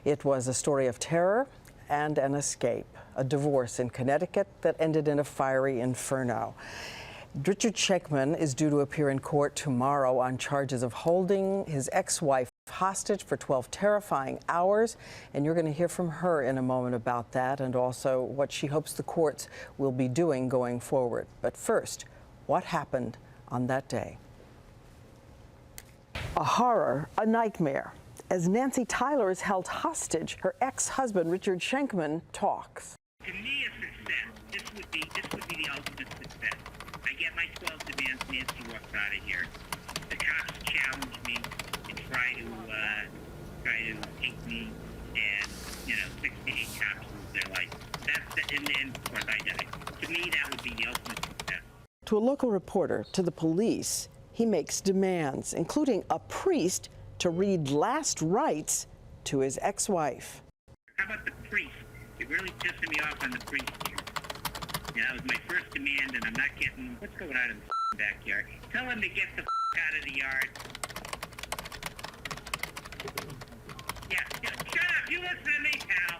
It was a story of terror and an escape, a divorce in Connecticut that ended in a fiery inferno. Richard Schenkman is due to appear in court tomorrow on charges of holding his ex-wife hostage for 12 terrifying hours, and you're going to hear from her in a moment about that and also what she hopes the courts will be doing going forward. But first, what happened on that day? A horror, a nightmare. As Nancy Tyler is held hostage, her ex-husband Richard Schenkman talks. To me, a success. This would be the ultimate success. I get my 12 demands. Nancy walks out of here. The cops challenge me and try to take me, and 6 to 8 cops lose their life. And then of course I die. To me, that would be the ultimate success. To a local reporter, to the police, he makes demands, including a priest to read last rites to his ex-wife. How about the priest? It really pissed me off on the priest here. That was my first demand, and I'm not getting what's going on in the backyard. Tell him to get the out of the yard. Yeah, shut up. You listen to me, pal.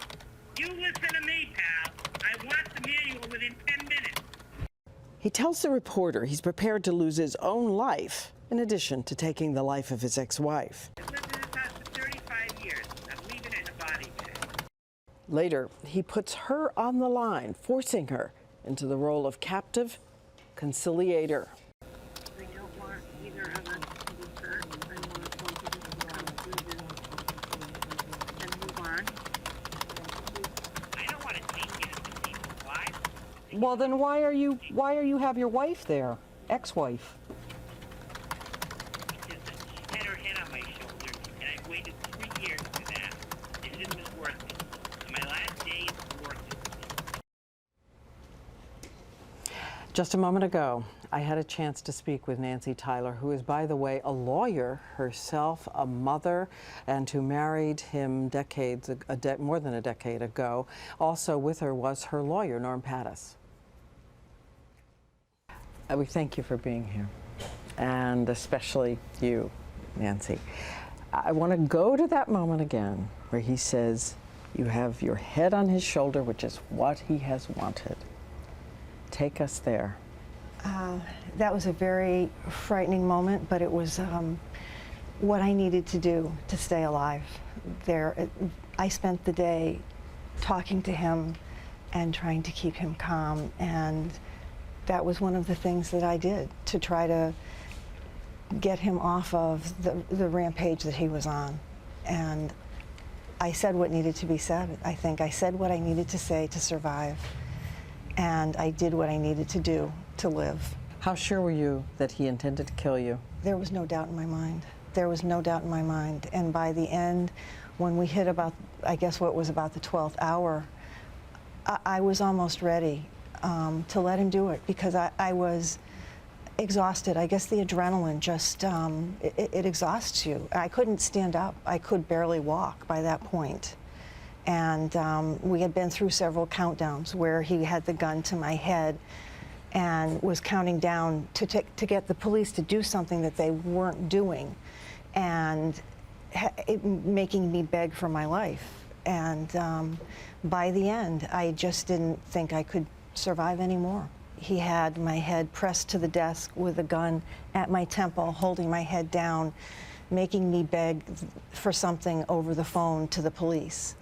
You listen to me, pal. I want the manual within 10 minutes. He tells the reporter he's prepared to lose his own life, in addition to taking the life of his ex-wife. I've lived in this house for 35 years. I'm leaving it in a body bag. Later, he puts her on the line, forcing her into the role of captive conciliator. I don't want either of us to be hurt. I want both of us to come through this and move on. I don't want to take innocent people's lives. Well, then why are you have your wife there, ex-wife? Because she had her head on my shoulder, and I've waited 3 years for that. And this is worth it. My last day is worth it. Just a moment ago, I had a chance to speak with Nancy Tyler, who is, by the way, a lawyer herself, a mother, and who married him more than a decade ago. Also with her was her lawyer, Norm Pattis. We thank you for being here, and especially you, Nancy. I want to go to that moment again where he says you have your head on his shoulder, which is what he has wanted. Take us there. That was a very frightening moment, but it was what I needed to do to stay alive. I spent the day talking to him and trying to keep him calm, and that was one of the things that I did to try to get him off of the rampage that he was on. And I said what needed to be said. I think I said what I needed to say to survive, and I did what I needed to do to live. How sure were you that he intended to kill you? There was no doubt in my mind. There was no doubt in my mind. And by the end, when we hit about, I guess what was about the 12th hour, I was almost ready to let him do it, because I was exhausted. I guess the adrenaline just, it exhausts you. I couldn't stand up. I could barely walk by that point. And we had been through several countdowns where he had the gun to my head and was counting down to get the police to do something that they weren't doing, and making me beg for my life. And by the end, I just didn't think I could survive anymore. He had my head pressed to the desk with a gun at my temple, holding my head down, making me beg for something over the phone to the police.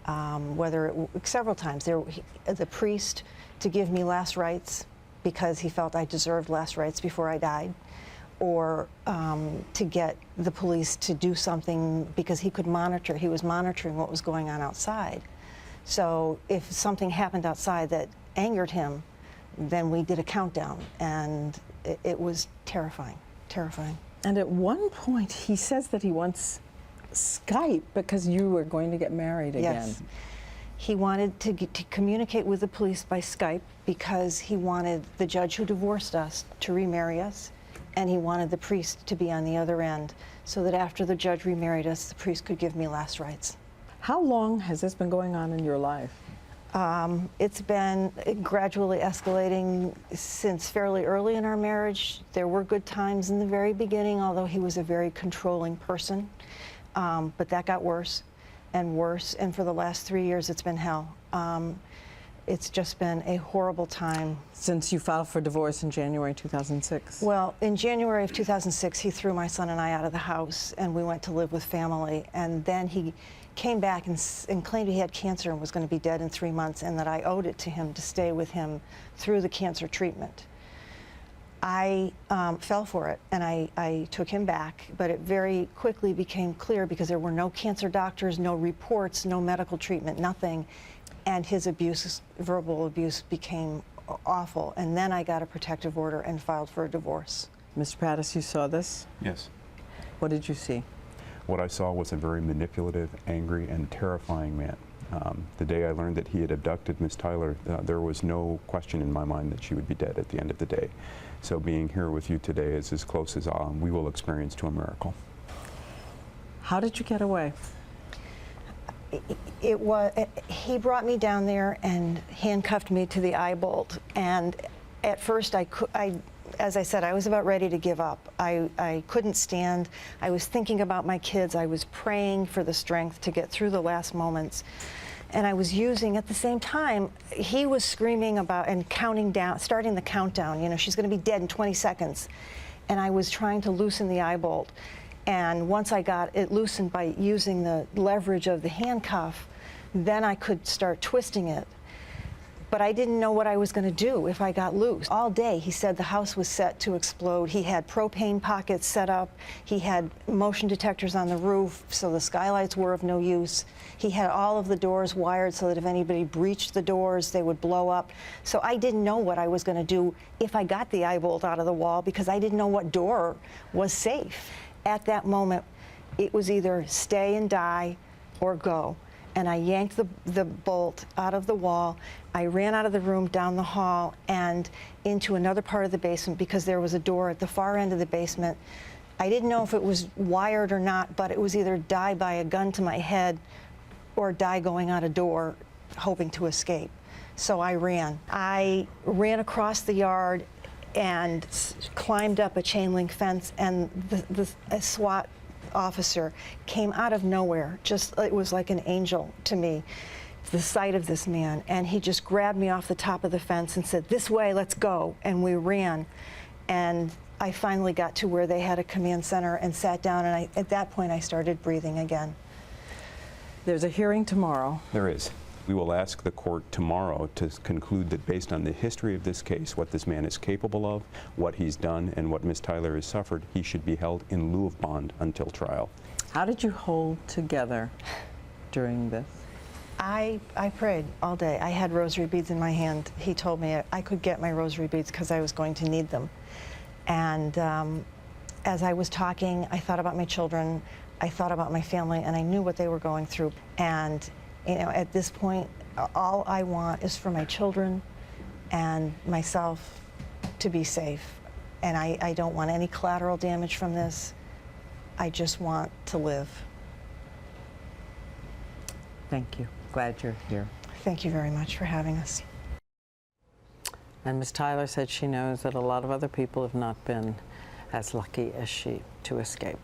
Several times, the priest to give me last rites because he felt I deserved last rites before I died, or to get the police to do something because he could monitor. He was monitoring what was going on outside. So if something happened outside that angered him, then we did a countdown, and it was terrifying, terrifying. And at one point, he says that he wants Skype because you were going to get married again. Yes. He wanted to communicate with the police by Skype because he wanted the judge who divorced us to remarry us, and he wanted the priest to be on the other end so that after the judge remarried us, the priest could give me last rites. How long has this been going on in your life? It's been gradually escalating since fairly early in our marriage. There were good times in the very beginning, although he was a very controlling person, but that got worse. and worse, and for the last 3 years it's been hell. It's just been a horrible time. Since you filed for divorce in January 2006? Well, in January of 2006, he threw my son and I out of the house, and we went to live with family. And then he came back and claimed he had cancer and was going to be dead in 3 months, and that I owed it to him to stay with him through the cancer treatment. I fell for it, and I took him back, but it very quickly became clear because there were no cancer doctors, no reports, no medical treatment, nothing. And his abuse, verbal abuse, became awful. And then I got a protective order and filed for a divorce. Mr. Pattis, you saw this? Yes. What did you see? What I saw was a very manipulative, angry, and terrifying man. The day I learned that he had abducted Miss Tyler, there was no question in my mind that she would be dead at the end of the day. So being here with you today is as close as we will experience to a miracle. How did you get away? He brought me down there and handcuffed me to the eye bolt. And at first, as I said, I was about ready to give up. I couldn't stand. I was thinking about my kids. I was praying for the strength to get through the last moments. And I was using, at the same time, he was screaming about and counting down, starting the countdown. You know, she's going to be dead in 20 seconds. And I was trying to loosen the eye bolt. And once I got it loosened by using the leverage of the handcuff, then I could start twisting it. But I didn't know what I was going to do if I got loose. All day, he said the house was set to explode. He had propane pockets set up. He had motion detectors on the roof, so the skylights were of no use. He had all of the doors wired so that if anybody breached the doors, they would blow up. So I didn't know what I was going to do if I got the eye bolt out of the wall because I didn't know what door was safe. At that moment, it was either stay and die or go. And I yanked the bolt out of the wall. I ran out of the room, down the hall, and into another part of the basement because there was a door at the far end of the basement. I didn't know if it was wired or not, but it was either die by a gun to my head or die going out a door, hoping to escape. So I ran. I ran across the yard and climbed up a chain link fence, and a SWAT officer came out of nowhere. It was like an angel to me, the sight of this man. And he just grabbed me off the top of the fence and said, "This way, let's go." And we ran. And I finally got to where they had a command center and sat down, and at that point I started breathing again. There's a hearing tomorrow. There is. We will ask the court tomorrow to conclude that based on the history of this case, what this man is capable of, what he's done, and what Ms. Tyler has suffered, he should be held in lieu of bond until trial. How did you hold together during this? I prayed all day. I had rosary beads in my hand. He told me I could get my rosary beads because I was going to need them. And as I was talking, I thought about my children, I thought about my family, and I knew what they were going through. And you know, at this point, all I want is for my children and myself to be safe. And I don't want any collateral damage from this. I just want to live. Thank you. Glad you're here. Thank you very much for having us. And Ms. Tyler said she knows that a lot of other people have not been as lucky as she to escape.